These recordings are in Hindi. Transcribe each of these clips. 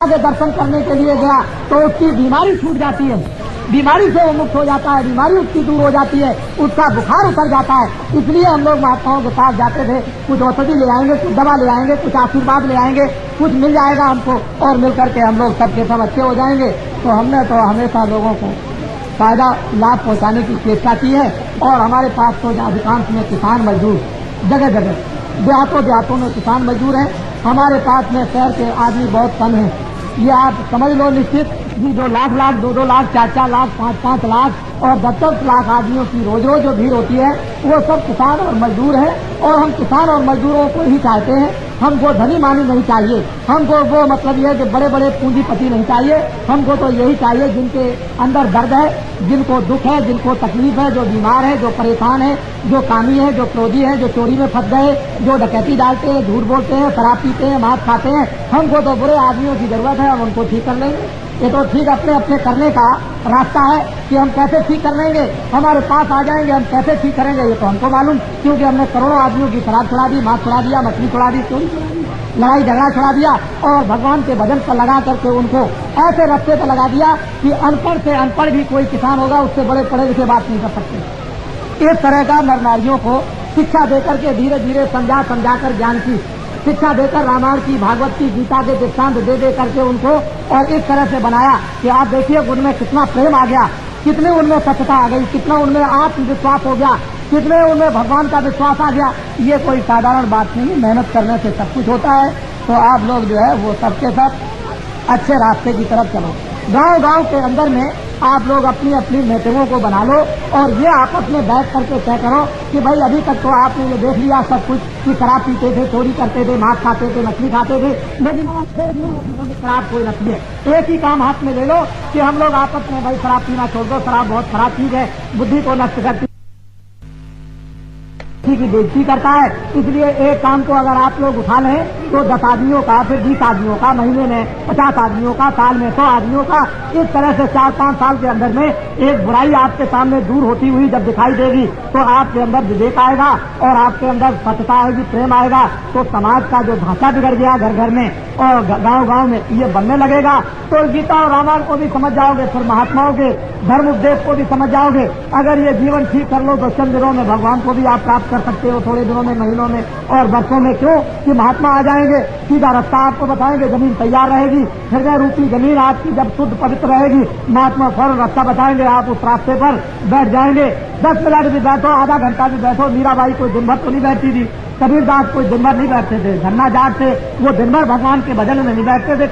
के दर्शन करने के लिए गया तो उसकी बीमारी छूट जाती है, बीमारी से वो मुक्त हो जाता है, बीमारी उसकी दूर हो जाती है, उसका बुखार उतर जाता है। इसलिए हम लोग महात्माओं के पास जाते थे, कुछ औषधि ले आएंगे, कुछ दवा ले आएंगे, कुछ आशीर्वाद ले आएंगे, कुछ मिल जाएगा हमको और मिल करके हम लोग सबके सब अच्छे हो जाएंगे। तो हमने तो हमेशा लोगों को फायदा लाभ पहुंचाने की चेष्टा की है। और हमारे पास तो अधिकांश में किसान मजदूर जगह जगह देहातों में किसान मजदूर हैं। हमारे पास में शहर के आदमी बहुत कम हैं। ये आप समझ लो निश्चित कि जो लाख 2 लाख 4 लाख 5 लाख और 10 लाख आदमियों की रोज रोज जो भीड़ होती है वो सब किसान और मजदूर है। और हम किसान और मजदूरों को ही चाहते हैं, हमको धनी मानी नहीं चाहिए, हमको वो मतलब ये है कि बड़े बड़े पूंजीपति नहीं चाहिए। हमको तो यही चाहिए जिनके अंदर दर्द है, जिनको दुख है, जिनको तकलीफ है, जो बीमार है, जो परेशान है, जो कामी है, जो क्रोधी है, जो चोरी में फंस गए, जो डकैती डालते हैं, झूठ बोलते हैं, शराब पीते हैं, मांस खाते हैं। हमको तो बुरे आदमियों की जरूरत है, हम उनको ठीक कर लेंगे। ये तो ठीक अपने अपने करने का रास्ता है कि हम कैसे ठीक कर लेंगे। हमारे पास आ जाएंगे, हम कैसे ठीक करेंगे ये तो हमको मालूम, क्योंकि हमने करोड़ों आदमियों की शराब छुड़ा दी, मांस छुड़ा दिया, मछली छुड़ा दी, चोरी छुड़ा दी, लड़ाई झगड़ा छुड़ा दिया और भगवान के भजन पर लगा करके उनको ऐसे रास्ते पर लगा दिया कि अनपढ़ से अनपढ़ भी कोई किसान होगा उससे बड़े पढ़े लिखे बात नहीं कर सकते। इस तरह का नर नारियों को शिक्षा देकर के धीरे धीरे समझाकर ज्ञान की शिक्षा देकर रामायण की, भागवत की, गीता के दृष्टांत दे करके उनको और इस तरह से बनाया कि आप देखिए उनमें कितना प्रेम आ गया, कितने उनमें सत्यता आ गई, कितना उनमें आत्मविश्वास हो गया, कितने उनमें भगवान का विश्वास आ गया। ये कोई साधारण बात नहीं, मेहनत करने से सब कुछ होता है। तो आप लोग जो है वो सबके सब अच्छे रास्ते की तरफ चलो। गांव गांव के अंदर में आप लोग अपनी अपनी मीटिंगों को बना लो और ये आपस में बैठ करके तय करो कि भाई अभी तक तो आपने ये देख लिया सब कुछ कि शराब पीते थे, चोरी करते थे, मांस खाते थे, मछली खाते थे, लेकिन शराब कोई न पिए। एक ही काम हाथ में ले लो कि हम लोग आपस में भाई शराब पीना छोड़ दो, शराब बहुत खराब चीज है, बुद्धि को नष्ट करती की बेइज्जती करता है। इसलिए एक काम को अगर आप लोग उठा लें तो 10 आदमियों का, फिर 20 आदमियों का, महीने में 50 आदमियों का, साल में 100 आदमियों का, इस तरह से 4-5 साल के अंदर में एक बुराई आपके सामने दूर होती हुई जब दिखाई देगी तो आपके अंदर विवेक आएगा और आपके अंदर सत्यता आएगी, प्रेम आएगा। तो समाज का जो ढांचा बिगड़ गया घर घर में और गांव गांव में ये बनने लगेगा। तो गीता और रामायण को भी समझ जाओगे, फिर महात्माओं के धर्म उपदेश को भी समझ जाओगे। अगर ये जीवन ठीक कर लो तो चंद दिनों में भगवान को भी आप प्राप्त कर सकते हो, थोड़े दिनों में, महीनों में और वर्षों में। क्यों कि महात्मा आ जाएंगे, सीधा रास्ता आपको बताएंगे, जमीन तैयार रहेगी, हृदय रूपी जमीन आपकी जब शुद्ध पवित्र रहेगी, महात्मा फौरन रास्ता बताएंगे, आप उस रास्ते पर बैठ जाएंगे। 10 मिनट भी बैठो, आधा घंटा भी बैठो। मीराबाई कोई दिन भर तो नहीं बैठती थी, कबीरदास कोई दिन भर नहीं बैठते थे, धन्ना जाट थे वो दिन भर भगवान के भजन में नहीं बैठते थे,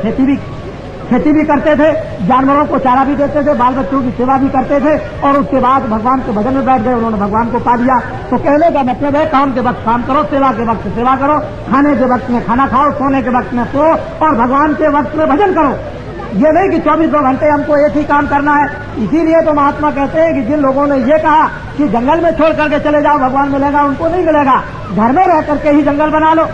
खेती भी करते थे, जानवरों को चारा भी देते थे, बाल बच्चों की सेवा भी करते थे और उसके बाद भगवान के भजन में बैठ गए, उन्होंने भगवान को पा लिया। तो कहने का मतलब है काम के वक्त काम करो, सेवा के वक्त सेवा करो, खाने के वक्त में खाना खाओ, सोने के वक्त में सो और भगवान के वक्त में भजन करो। ये नहीं कि 24 घंटे हमको एक ही काम करना है। इसीलिए तो महात्मा कहते हैं कि जिन लोगों ने ये कहा कि जंगल में छोड़ करके चले जाओ भगवान मिलेगा, उनको नहीं मिलेगा। घर में रह करके ही जंगल बना लो।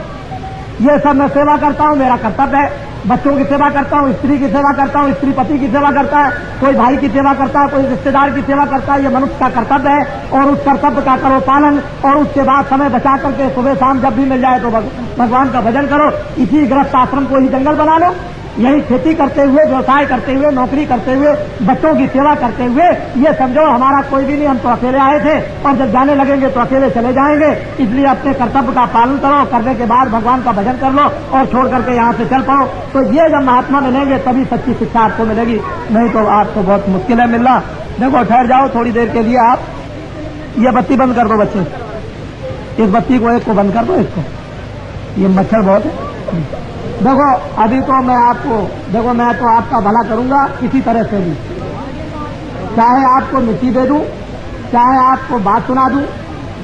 ये सब मैं सेवा करता हूँ, मेरा कर्तव्य है। बच्चों की सेवा करता हूँ, स्त्री की सेवा करता हूँ, स्त्री पति की सेवा करता है, कोई भाई की सेवा करता है, कोई रिश्तेदार की सेवा करता है। ये मनुष्य का कर्तव्य है और उस कर्तव्य का करो पालन और उसके बाद समय बचा करके सुबह शाम जब भी मिल जाए तो भगवान का भजन करो। इसी गृहस्थ आश्रम को ही जंगल बना लो। यही खेती करते हुए, व्यवसाय करते हुए, नौकरी करते हुए, बच्चों की सेवा करते हुए, ये समझो हमारा कोई भी नहीं, हम तो अकेले आए थे और जब जाने लगेंगे तो अकेले चले जाएंगे। इसलिए अपने कर्तव्य का पालन करो, करने के बाद भगवान का भजन कर लो और छोड़ करके यहाँ से चल पाओ। तो ये जब महात्मा मिलेंगे तभी सच्ची शिक्षा आपको मिलेगी, नहीं तो आपको बहुत मुश्किल है मिलना। देखो ठहर जाओ थोड़ी देर के लिए, आप ये बत्ती बंद कर दो बच्चे, इस बत्ती को एक को बंद कर दो, इसको, ये मच्छर बहुत है। देखो अभी तो मैं आपको, देखो मैं तो आपका भला करूंगा किसी तरह से भी, चाहे आपको मिट्टी दे दूं, चाहे आपको बात सुना दूं,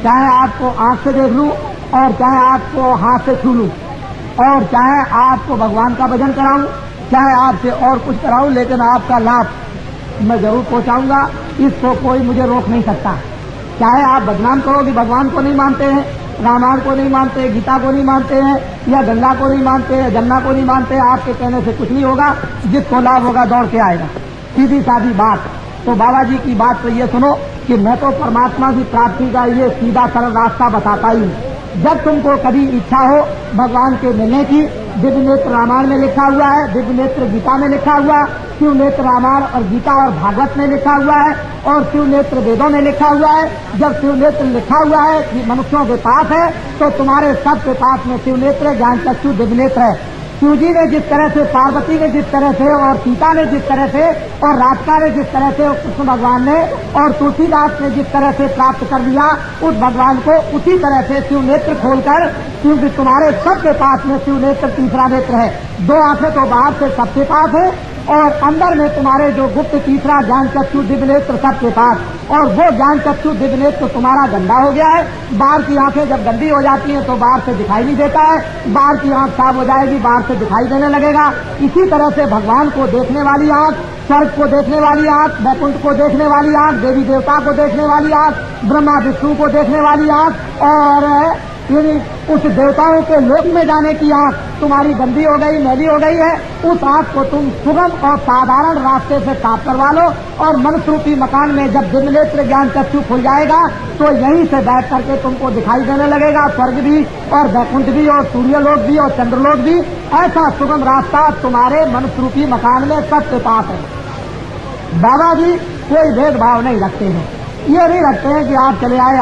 चाहे आपको आंख से देख लूं और चाहे आपको हाथ से छू लूं और चाहे आपको भगवान का भजन कराऊं, चाहे आपसे और कुछ कराऊं, लेकिन आपका लाभ मैं जरूर पहुंचाऊंगा। इसको कोई मुझे रोक नहीं सकता। चाहे आप बदनाम करो कि भगवान को नहीं मानते हैं, रामायण को नहीं मानते, गीता को नहीं मानते हैं, या गंगा को नहीं मानते हैं, जमुना को नहीं मानते हैं, आपके कहने से कुछ नहीं होगा। जिसको लाभ होगा दौड़ के आएगा, सीधी सादी बात। तो बाबा जी की बात तो ये सुनो कि मैं तो परमात्मा की प्राप्ति का ये सीधा सरल रास्ता बताता ही हूँ। जब तुमको कभी इच्छा हो भगवान के मिलने की, दिव्य नेत्र रामायण में लिखा हुआ है, दिव्य नेत्र गीता में लिखा हुआ, शिव नेत्र रामायण और गीता और भागवत में लिखा हुआ है, और शिव नेत्र वेदों में लिखा हुआ है। जब शिव नेत्र लिखा हुआ है कि मनुष्यों के पास है, तो तुम्हारे सबके पास में शिव नेत्र ज्ञान चक्षु दिव्य नेत्र है। शिव जी ने जिस तरह से, पार्वती ने जिस तरह से, और सीता ने जिस तरह से, और राधिका ने जिस तरह से, और कृष्ण भगवान ने और तुलसीदास ने जिस तरह से प्राप्त कर लिया उस भगवान को, उसी तरह से शिव नेत्र खोलकर, क्योंकि तुम्हारे सबके पास में शिव नेत्र तीसरा नेत्र है। दो आंखें तो बाहर से सबके पास है, और अंदर में तुम्हारे जो गुप्त तीसरा ज्ञान चक्षु दिव्य नेत्र सबके पास, और वो ज्ञान चक्षु दिव्य नेत्र तुम्हारा गंदा हो गया है। बाहर की आंखें जब गंदी हो जाती हैं तो बाहर से दिखाई नहीं देता है, बाहर की आंख साफ हो जाएगी, बाहर से दिखाई देने लगेगा। इसी तरह से भगवान को देखने वाली आंख, स्वर्ग को देखने वाली आंख, वैकुंठ को देखने वाली आंख, देवी देवता को देखने वाली आंख, ब्रह्मा विष्णु को देखने वाली आंख, और यदि उस देवताओं के लोक में जाने की आंख तुम्हारी गंदी हो गई, मैली हो गई है, उस आंख को तुम सुगम और साधारण रास्ते से साफ करवा लो, और मनुष्य रूपी मकान में जब दिव्य नेत्र ज्ञान चक्षु खुल जाएगा तो यहीं से बैठ करके तुमको दिखाई देने लगेगा स्वर्ग भी, और वैकुंठ भी, और सूर्यलोक भी, और चंद्रलोक भी। ऐसा सुगम रास्ता तुम्हारे मनुष्य रूपी मकान में सबके पास है। बाबा जी कोई भेदभाव नहीं रखते हैं, ये नहीं रखते हैं कि आप चले आए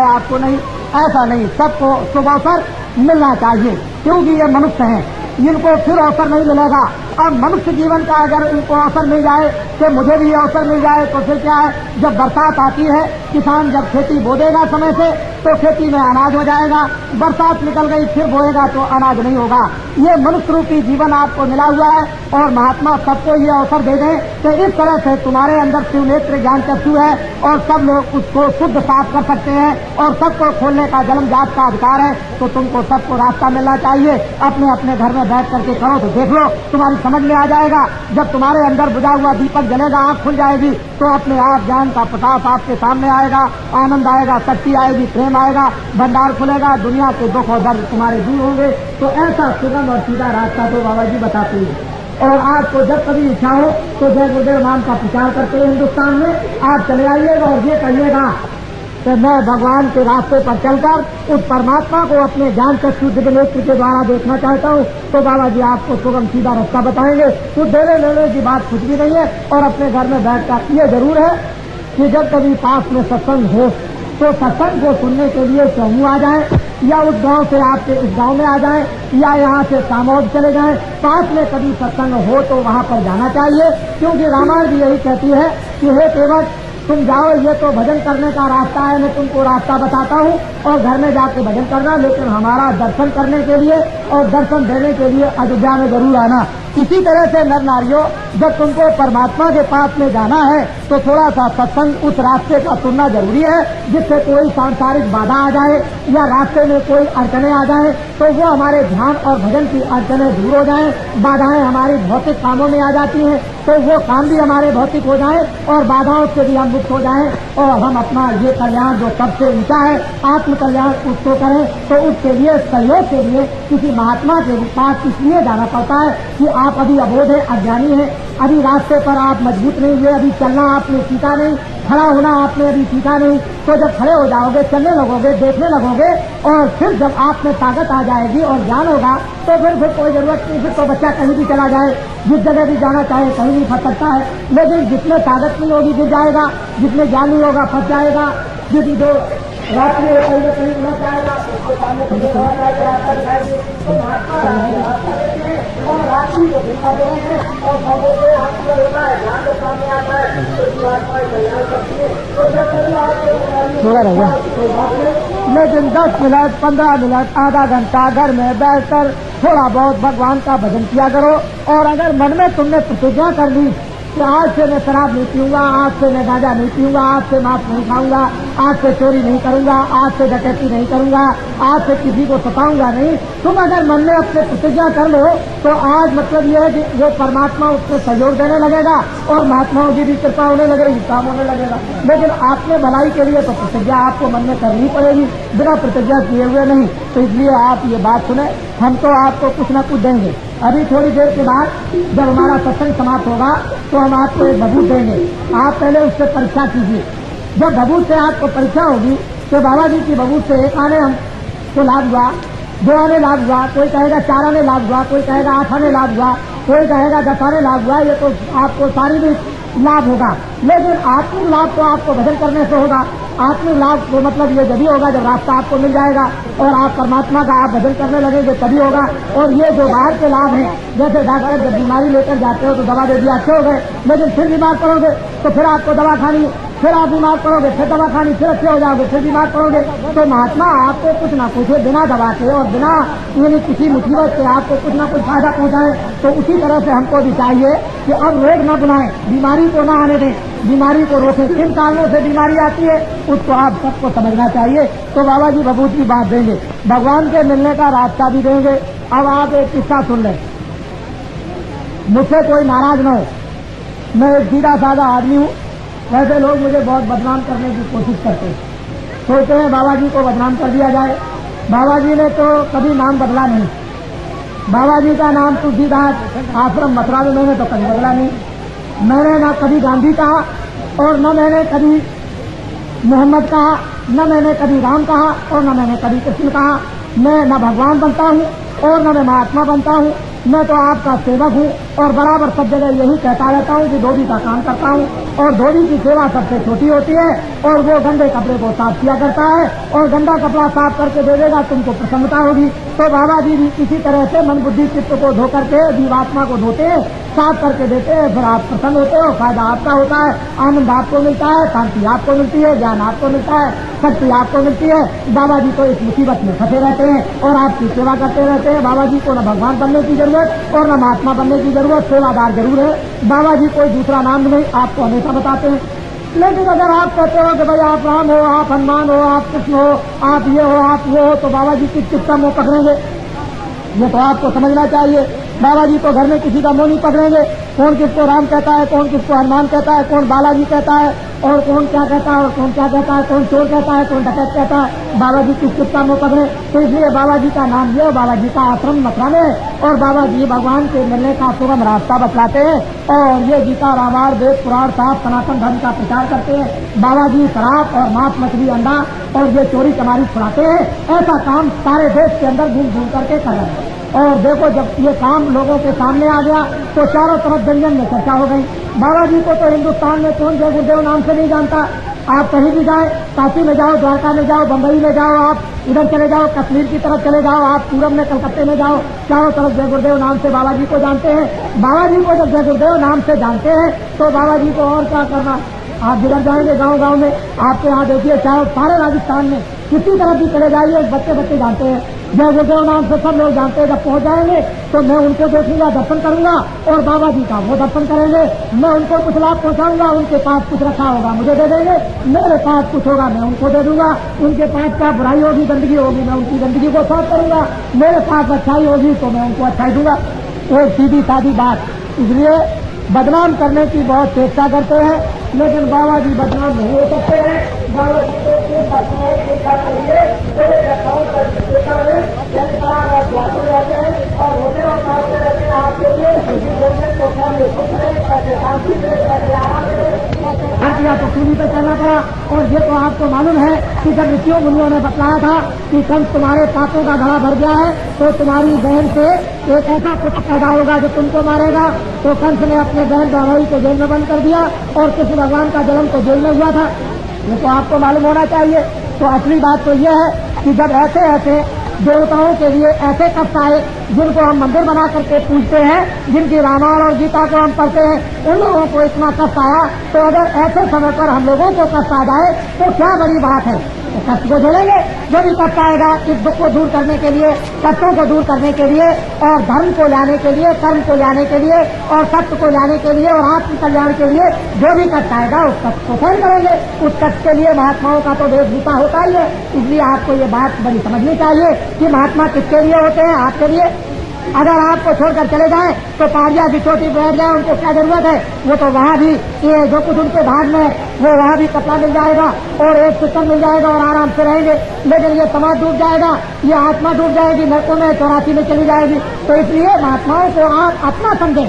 आपको नहीं, ऐसा नहीं। सबको शुभ अवसर मिलना चाहिए, क्योंकि ये मनुष्य हैं, इनको फिर अवसर नहीं मिलेगा। अब मनुष्य जीवन का अगर इनको अवसर मिल जाए कि मुझे भी अवसर मिल जाए, तो फिर क्या है, जब बरसात आती है, किसान जब खेती बो देगा समय से, तो खेती में अनाज हो जाएगा। बरसात निकल गई फिर बोएगा तो अनाज नहीं होगा। ये मनुष्य रूपी जीवन आपको मिला हुआ है, और महात्मा सबको ये अवसर दे दें कि इस तरह से तुम्हारे अंदर शिव नेत्र ज्ञान चक्षु है, और सब लोग उसको शुद्ध साफ कर सकते हैं, और सबको खोलने का जन्मजात का अधिकार है। तो तुमको सबको रास्ता मिलना चाहिए। अपने अपने घर में बैठ करके करो तो देख लो, तुम्हारी समझ में आ जाएगा। जब तुम्हारे अंदर बुझा हुआ दीपक जलेगा, आंख खुल जाएगी, तो अपने आप ज्ञान का प्रकाश आपके सामने आएगा, आनंद आएगा, शक्ति आएगी, प्रेम आएगा, भंडार खुलेगा, दुनिया के दुख और दर्द तुम्हारे दूर होंगे। तो ऐसा सुगम और सीधा रास्ता तो बाबा जी बताते हैं। और आपको जब कभी इच्छा हो तो जय गुरुदेव नाम का प्रचार करते हैं हिन्दुस्तान में, आप चले आइएगा और ये कहिएगा कि मैं भगवान के रास्ते पर चलकर उस परमात्मा को अपने ज्ञान चक्षु दिव्य नेत्र के द्वारा देखना चाहता हूँ, तो बाबा जी आपको सुगम सीधा रास्ता बताएंगे। कुछ देने लेने की बात कुछ भी नहीं है। और अपने घर में बैठकर ये जरूर है कि जब कभी पास में सत्संग हो तो सत्संग को सुनने के लिए चौमू आ जाए, या उस गांव से आपके इस गांव में आ जाए, या यहाँ से सामौद चले जाएं। पास में कभी सत्संग हो तो वहाँ पर जाना चाहिए, क्योंकि रामायण भी यही कहती है कि हे केवट, तुम जाओ, ये तो भजन करने का रास्ता है, मैं तुमको रास्ता बताता हूँ, और घर में जाके भजन करना, लेकिन हमारा दर्शन करने के लिए और दर्शन देने के लिए अयोध्या में जरूर आना। इसी तरह से नर नारियों, जब तुमको परमात्मा के पास में जाना है तो थोड़ा सा सत्संग उस रास्ते का सुनना जरूरी है, जिससे कोई सांसारिक बाधा आ जाए या रास्ते में कोई अड़चने आ जाए तो वो हमारे ध्यान और भजन की अड़चने दूर हो जाएं। बाधाएं हमारी भौतिक कामों में आ जाती हैं तो वो काम भी हमारे भौतिक हो जाएं, और बाधाओं से भी हम मुक्त हो जाएं, और हम अपना ये कल्याण जो सबसे ऊंचा है, आत्म कल्याण, उसको करें। तो उसके लिए सहयोग के लिए किसी महात्मा के पास इसलिए जाना पड़ता है कि आप अभी अबोध है, अज्ञानी है, अभी रास्ते पर आप मजबूत नहीं हुए, अभी चलना आपने सीखा नहीं, खड़ा होना आपने अभी सीखा नहीं। तो जब खड़े हो जाओगे, चलने लगोगे, देखने लगोगे, और फिर जब आप में ताकत आ जाएगी और ज्ञान होगा, तो फिर कोई जरूरत नहीं, फिर तो बच्चा कहीं भी चला जाए, जिस जगह भी जाना चाहे कहीं भी फंस सकता है। लेकिन जिसमें ताकत नहीं होगी गिर जाएगा, जिसमें ज्ञान नहीं होगा फंस जाएगा, जिस जो रात्रि कहीं न जाएगा और रात्रि को दिखा देंगे और सबसे आपको होता है ध्यान तो सामने आता है तो जीवात्मा कल्याण करती है। तो जब लेकिन 10 मिनट 15 मिनट आधा घंटा घर में बैठकर थोड़ा बहुत भगवान का भजन किया करो। और अगर मन में तुमने प्रतिज्ञा कर ली कि आज से मैं शराब नहीं पीऊंगा, आज से मैं गांजा नहीं पीऊंगा, आज से मांस नहीं खाऊंगा, आज से चोरी नहीं करूंगा, आज से डकैती नहीं करूंगा, आज से किसी को सताऊंगा नहीं, तुम अगर मन में अपने प्रतिज्ञा कर लो तो आज मतलब यह है कि वो परमात्मा उसको सहयोग देने लगेगा और महात्माओं की भी कृपा होने लगेगी, काम होने लगेगा। लेकिन आपने भलाई के लिए तो प्रतिज्ञा आपको मन में करनी पड़ेगी, बिना प्रतिज्ञा किए हुए नहीं। तो इसलिए आप ये बात सुने, हम तो आपको कुछ न कुछ देंगे। अभी थोड़ी देर के बाद जब हमारा सत्संग समाप्त होगा तो हम आपको एक भभूत देंगे। आप पहले उससे परीक्षा कीजिए। जब भभूत से आपको परीक्षा होगी कि बाबा जी की बबूत से 1 आने हमको लाभ हुआ, 2 आने लाभ हुआ, कोई कहेगा 4 आने लाभ हुआ, कोई कहेगा 8 आने लाभ हुआ, कोई कहेगा 10 आने लाभ हुआ। ये तो आपको शारीरिक लाभ होगा, लेकिन आत्मिक लाभ तो आपको भजन करने से होगा। आत्मिक लाभ को मतलब ये जभी होगा जब रास्ता आपको मिल जाएगा और आप परमात्मा का आप भजन करने लगेंगे तभी होगा। और ये जो बाहर के लाभ हैं, जैसे डॉक्टर जब बीमारी लेकर जाते हो तो दवा दे दिया, अच्छे हो गए, लेकिन फिर बीमार पड़ोगे तो फिर आपको दवा खानी, फिर आप बीमार पड़ोगे, फिर दवा खानी, फिर अच्छे हो जाओगे, फिर बीमार पड़ोगे। तो महात्मा आपको कुछ ना कुछ बिना दवा के और बिना यानी किसी मुसीबत से आपको कुछ ना कुछ फायदा पहुंचाए। तो उसी तरह से हमको भी चाहिए कि अब रोग न बुलाएं, बीमारी को न आने दें, बीमारी को रोकें। किन कारणों से बीमारी आती है उसको आप सबको समझना चाहिए। तो बाबा जी बबूत की बात देंगे, भगवान के मिलने का रास्ता भी देंगे। अब आप एक किस्सा सुन लें, मुझसे कोई नाराज न हो, मैं एक सीधा साधा आदमी हूँ। वैसे लोग मुझे बहुत बदनाम करने की कोशिश करते हैं, सोचते हैं बाबा जी को बदनाम कर दिया जाए। बाबा जी ने तो कभी नाम बदला नहीं, बाबा जी का नाम तुलसीदास आश्रम मथुरा में मैंने तो कभी बदला नहीं। मैंने न कभी गांधी कहा और न मैंने कभी मोहम्मद कहा, न मैंने कभी राम कहा और न मैंने कभी कृष्ण कहा। मैं न भगवान बनता हूँ और न मैं महात्मा बनता हूँ, मैं तो आपका सेवक हूँ और बराबर सब जगह यही कहता रहता हूँ कि धोबी का काम करता हूँ और धोबी की सेवा सबसे छोटी होती है और वो गंदे कपड़े को साफ किया करता है और गंदा कपड़ा साफ करके दे देगा, तुमको प्रसन्नता होगी। तो बाबा जी भी इसी तरह से मन बुद्धि चित्त को धो करके जीवात्मा को धोते हैं, साफ करके देते हैं, फिर आप प्रसन्न होते हो, फायदा आपका होता है, आनंद आपको मिलता है, शांति आपको मिलती है, ज्ञान आपको मिलता है, शक्ति आपको मिलती है। बाबा जी तो इस मुसीबत में फंसे रहते हैं और आपकी सेवा करते रहते हैं। बाबा जी को न भगवान बनने की जरूरत और न महात्मा बनने की जरूरत, सेवादार जरूर है। बाबा जी कोई दूसरा नाम नहीं आपको हमेशा बताते हैं। लेकिन अगर आप कहते हो कि भाई आप राम हो, आप हनुमान हो, आप कृष्ण हो, आप ये हो, आप वो हो, तो बाबा जी किसका मुंह पकड़ेंगे? ये तो आपको समझना चाहिए। बाबा जी तो घर में किसी का मुंह नहीं पकड़ेंगे। कौन किसको राम कहता है, कौन किसको हनुमान कहता है, कौन बालाजी कहता है और कौन क्या कहता है और कौन क्या कहता है, कौन चोर कहता है, कौन डकैत कहता है। बाबा जी किसका मुंह पकड़े? तो इसलिए बाबा जी का नाम लिया, बाबा जी का आश्रम मथुरा में है और बाबा जी भगवान के मिलने का सुगम रास्ता बतलाते हैं और ये गीता रामायण वेद पुराण साफ सनातन धर्म का प्रचार करते हैं। बाबा जी शराब और मांस मछली अंडा और ये चोरी चमारी छुड़ाते हैं। ऐसा काम सारे देश के अंदर घूम घूम करके कर रहे हैं। और देखो जब ये काम लोगों के सामने आ गया तो चारों तरफ व्यंजन में चर्चा हो गई। बाबा जी को तो हिंदुस्तान में कौन जय गुरुदेव नाम से नहीं जानता। आप कहीं भी जाए, काशी में जाओ, द्वारका में जाओ, बम्बई में जाओ, आप इधर चले जाओ, कश्मीर की तरफ चले जाओ, आप पूरब में कलकत्ते में जाओ, चारों तरफ जय गुरुदेव नाम से बाबा जी को जानते हैं। बाबा जी को जब जय गुरुदेव नाम से जानते हैं तो बाबा जी को और क्या करना। आप जिधर जाएंगे गांव गांव में, आपके यहाँ देखिए चाहे सारे राजस्थान में किसी तरफ भी चले जाइए, बच्चे बच्चे जानते हैं जय गुरुदेव नाम से, सब लोग जानते हैं। जब पहुंच जाएंगे तो मैं उनको देखूंगा, दर्शन करूंगा और बाबा जी का वो दर्शन करेंगे। मैं उनको कुछ लाभ पहुंचाऊंगा, उनके पास कुछ रखा होगा मुझे दे देंगे, मेरे पास कुछ होगा मैं उनको दे दूंगा। उनके पास क्या बुराई होगी, गंदगी होगी, मैं उनकी गंदगी को साफ करूंगा। मेरे पास अच्छाई होगी तो मैं उनको अच्छाई दूंगा। एक सीधी सादी बात। इसलिए बदनाम करने की बहुत चेष्टा करते हैं, लेकिन बाबा जी बदनाम नहीं हो सकते हैं। बाबा जी को रहते हैं और होते और काटते रहते हैं आपके लिए या तो सूली पे चलना पड़ा। और ये तो आपको मालूम है कि जब ऋषियों मुनियों ने बतलाया था कि कंस तुम्हारे पापों का घड़ा भर गया है तो तुम्हारी बहन से एक ऐसा पुत्र पैदा होगा जो तुमको मारेगा, तो कंस ने अपने बहन दामाई को जेल में बंद कर दिया और कृष्ण भगवान का जन्म तो जेल में हुआ था। ये तो आपको मालूम होना चाहिए। तो असली बात तो यह है कि जब ऐसे ऐसे देवताओं के लिए ऐसे कष्ट आए जिनको हम मंदिर बना करके पूजते हैं, जिनकी रामायण और गीता को हम पढ़ते हैं, उन लोगों को इतना कष्ट आया, तो अगर ऐसे समय पर हम लोगों को कष्ट आ जाए तो क्या बड़ी बात है। तो कष्ट को झेलेंगे, जो भी कष्ट आएगा इस दुख को दूर करने के लिए, कष्टों को दूर करने के लिए और धर्म को लाने के लिए, कर्म को लाने के लिए और सत्य को लाने के लिए और आत्म कल्याण के लिए जो भी कष्ट आएगा उस कष्ट को सहन करेंगे। उस कष्ट के लिए महात्माओं का तो वेशभूषा होता ही है। इसलिए आपको ये बात बड़ी समझनी चाहिए कि महात्मा किसके लिए होते हैं, आपके लिए। अगर आपको छोड़कर चले जाएं तो पहाड़िया की चोटी बैठ जाए, उनको क्या जरूरत है। वो तो वहाँ भी ये जो कुछ उनके भाग में वो वहाँ भी कपड़ा मिल जाएगा और एक सिस्टम मिल जाएगा और आराम से रहेंगे। लेकिन ये समाज डूब जाएगा, ये आत्मा डूब जाएगी, नरकों में 84 में चली जाएगी। तो इसलिए महात्माओं को आप अपना समझें।